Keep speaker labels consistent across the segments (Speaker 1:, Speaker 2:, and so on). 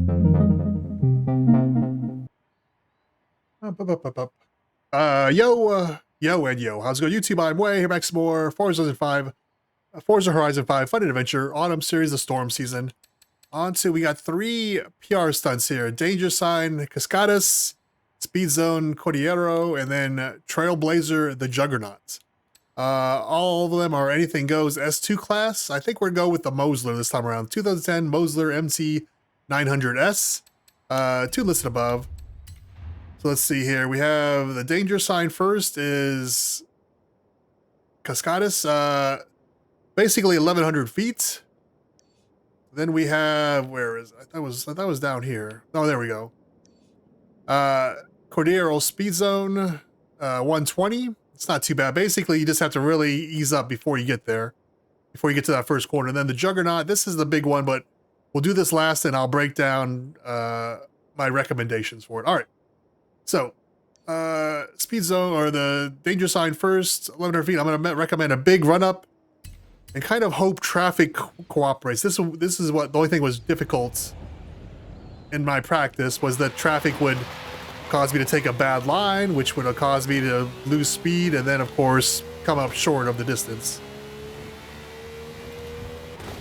Speaker 1: Yo, how's it going, YouTube? I'm Way here back some more Forza Horizon 5 Fun and Adventure Autumn Series, the Storm Season. We got 3 PR stunts here: Danger Sign, Cascadas, Speed Zone, Cordillera, and then Trailblazer, the Juggernaut. All of them are anything goes S2 class. I think we're going to go with the Mosler this time around. 2010 Mosler MT900S. 2 listed above. So let's see here. We have the danger sign first is Cascadas, basically 1,100 feet. Then we have, where is, I thought it was down here. Oh, there we go. Cordillera Speed Zone, 120. It's not too bad. Basically, you just have to really ease up before you get there, before you get to that first corner. And then the Juggernaut, this is the big one, but we'll do this last and I'll break down my recommendations for it. All right. So, speed zone or the danger sign first, 1,100 feet. I'm going to recommend a big run up and kind of hope traffic cooperates. This is what the only thing was difficult in my practice was that traffic would cause me to take a bad line, which would cause me to lose speed and then, of course, come up short of the distance.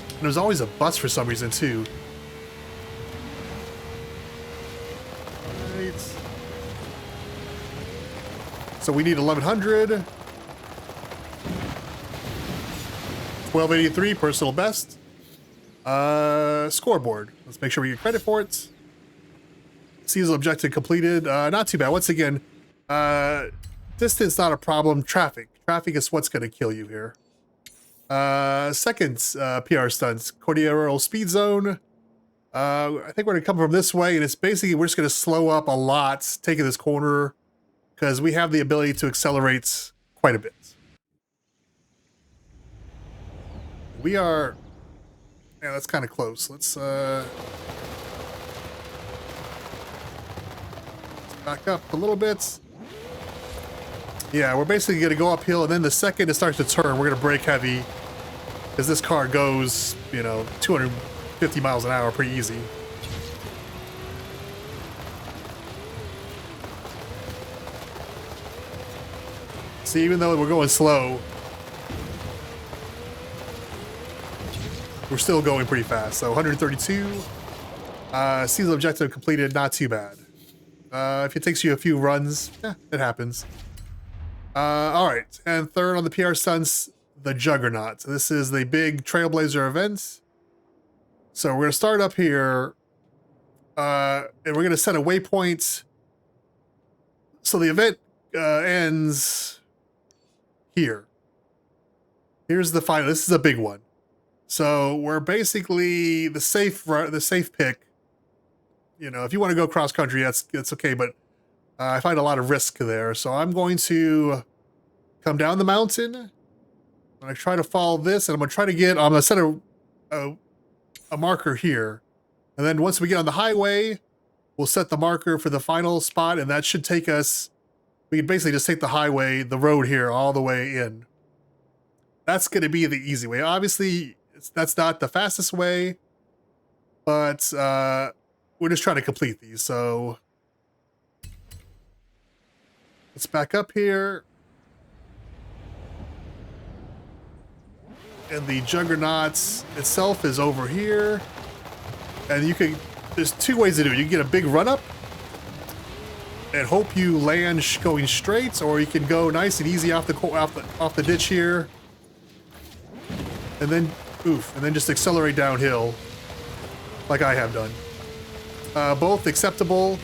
Speaker 1: And there's always a bus for some reason, too. Right. So we need 1,100. 1283, personal best. Scoreboard. Let's make sure we get credit for it. Seasonal objective completed. Not too bad. Once again, distance not a problem. Traffic is what's going to kill you here. Second PR stunts. Cordillera Speed Zone. I think we're going to come from this way, and it's basically we're just going to slow up a lot taking this corner because we have the ability to accelerate quite a bit. We are... Yeah, that's kind of close. Let's back up a little bit. Yeah, we're basically going to go uphill, and then the second it starts to turn, we're going to brake heavy because this car goes, 250 miles an hour pretty easy. See, even though we're going slow, we're still going pretty fast. So 132. Seasonal objective completed, not too bad. If it takes you a few runs, it happens. All right, and third on the PR stunts, the Juggernaut. So this is the big Trailblazer event. So we're going to start up here, and we're going to set a waypoint. So the event ends here. Here's the final. This is a big one. So we're basically the safe pick. If you want to go cross country, that's okay. But I find a lot of risk there. So I'm going to come down the mountain. I'm going to try to follow this, and I'm going to set a marker here. And then once we get on the highway, we'll set the marker for the final spot, and that should take us. We can basically just take the highway, the road here, all the way in. That's going to be the easy way. Obviously, that's not the fastest way, but we're just trying to complete these. So let's back up here. And the Juggernaut itself is over here. And there's 2 ways to do it. You can get a big run up and hope you land going straight, or you can go nice and easy off the ditch here. And then just accelerate downhill like I have done. Both acceptable.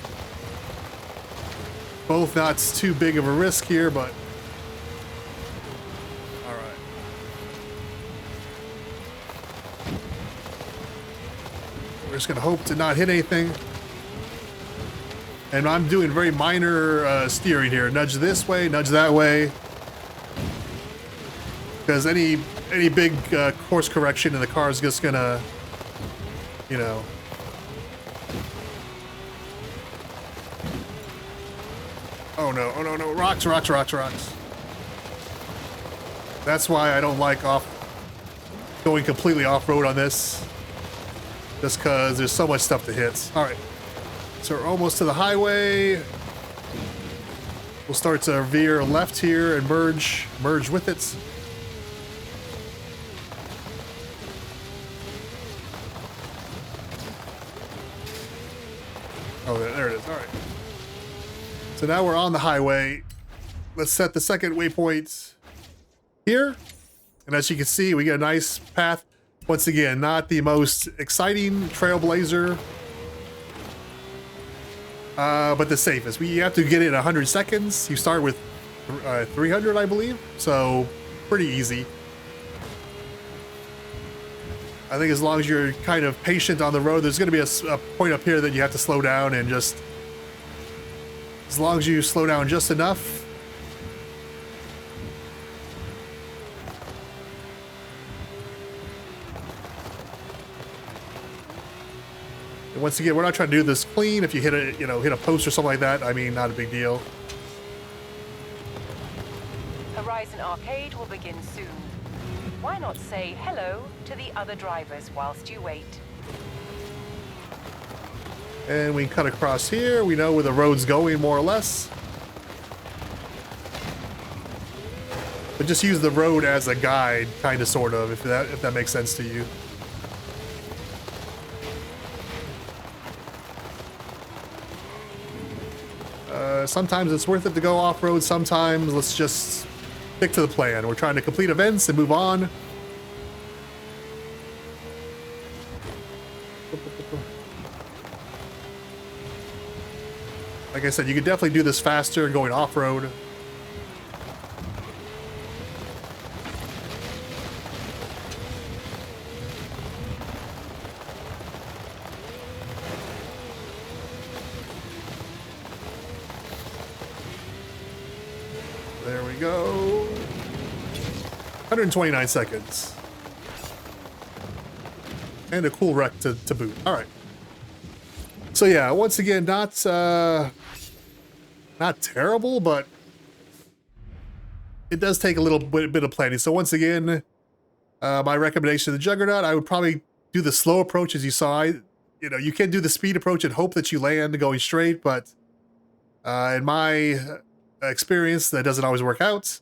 Speaker 1: Both not too big of a risk here, but all right. We're just gonna hope to not hit anything. And I'm doing very minor steering here. Nudge this way, nudge that way. Because any big course correction in the car is just gonna, Oh no, rocks. That's why I don't like going completely off-road on this. just because there's so much stuff to hit. All right, so we're almost to the highway. We'll start to veer left here and merge with it. Oh, there it is. All right. So now we're on the highway. Let's set the second waypoint here. And as you can see, we get a nice path. Once again, not the most exciting trailblazer, but the safest. You have to get it in 100 seconds. You start with 300, I believe. So pretty easy. I think as long as you're kind of patient on the road, there's going to be a point up here that you have to slow down, and just as long as you slow down just enough. And once again, we're not trying to do this clean. If you hit a post or something like that, I mean, not a big deal.
Speaker 2: Horizon Arcade will begin soon. Why not say hello to the other drivers whilst you wait?
Speaker 1: And we cut across here. We know where the road's going, more or less. But just use the road as a guide, kind of, sort of, if that makes sense to you. Sometimes it's worth it to go off-road. Sometimes let's just stick to the plan. We're trying to complete events and move on. Like I said, you could definitely do this faster going off-road. There we go. 129 seconds. And a cool wreck to boot. All right. So yeah, once again, not terrible, but it does take a little bit of planning. So once again, my recommendation to the Juggernaut, I would probably do the slow approach, as you saw. You can do the speed approach and hope that you land going straight, but in my experience, that doesn't always work out.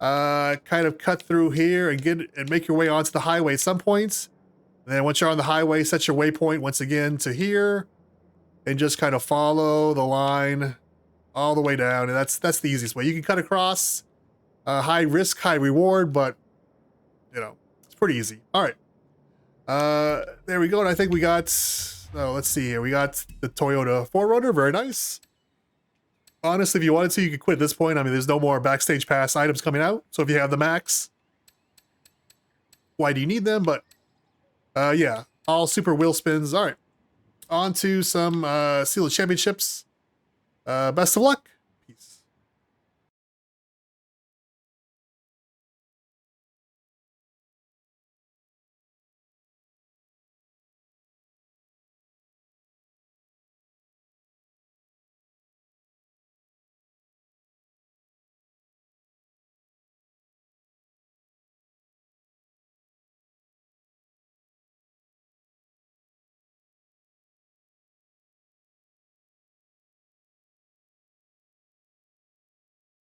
Speaker 1: Kind of cut through here and make your way onto the highway at some points. And then once you're on the highway, set your waypoint once again to here, and just kind of follow the line all the way down. And that's the easiest way. You can cut across, high risk, high reward, but it's pretty easy. All right. There we go. And I think we got, let's see here. We got the Toyota 4Runner. Very nice. Honestly, if you wanted to, you could quit at this point. I mean, there's no more backstage pass items coming out. So if you have the max, why do you need them? But yeah, all super wheel spins. All right, on to some Seal of Championships. Best of luck.